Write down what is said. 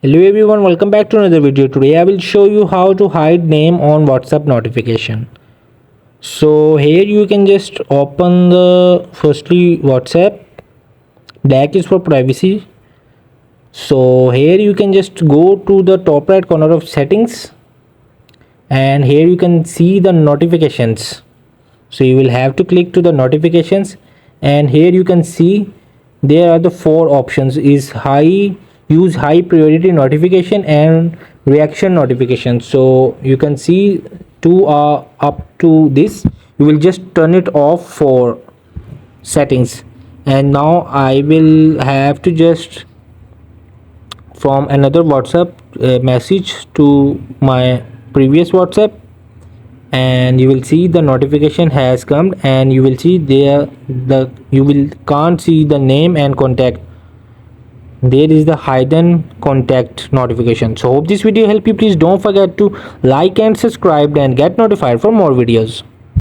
Hello everyone, welcome back to another video. Today I will show you how to hide name on WhatsApp notification. So here you can just open the firstly WhatsApp. Back is for privacy. So here you can just go to the top right corner of settings, and here you can see the notifications. So you will have to click to the notifications, and here you can see there are the four options is use high priority notification and reaction notification. So you can see two are up to this. You will just turn it off for settings, and now I will have to just from another WhatsApp message to my previous WhatsApp, and you will see the notification has come, and you will see there the you will can't see the name and contact. There is the hidden contact notification. So hope this video help you. Please don't forget to like and subscribe and get notified for more videos.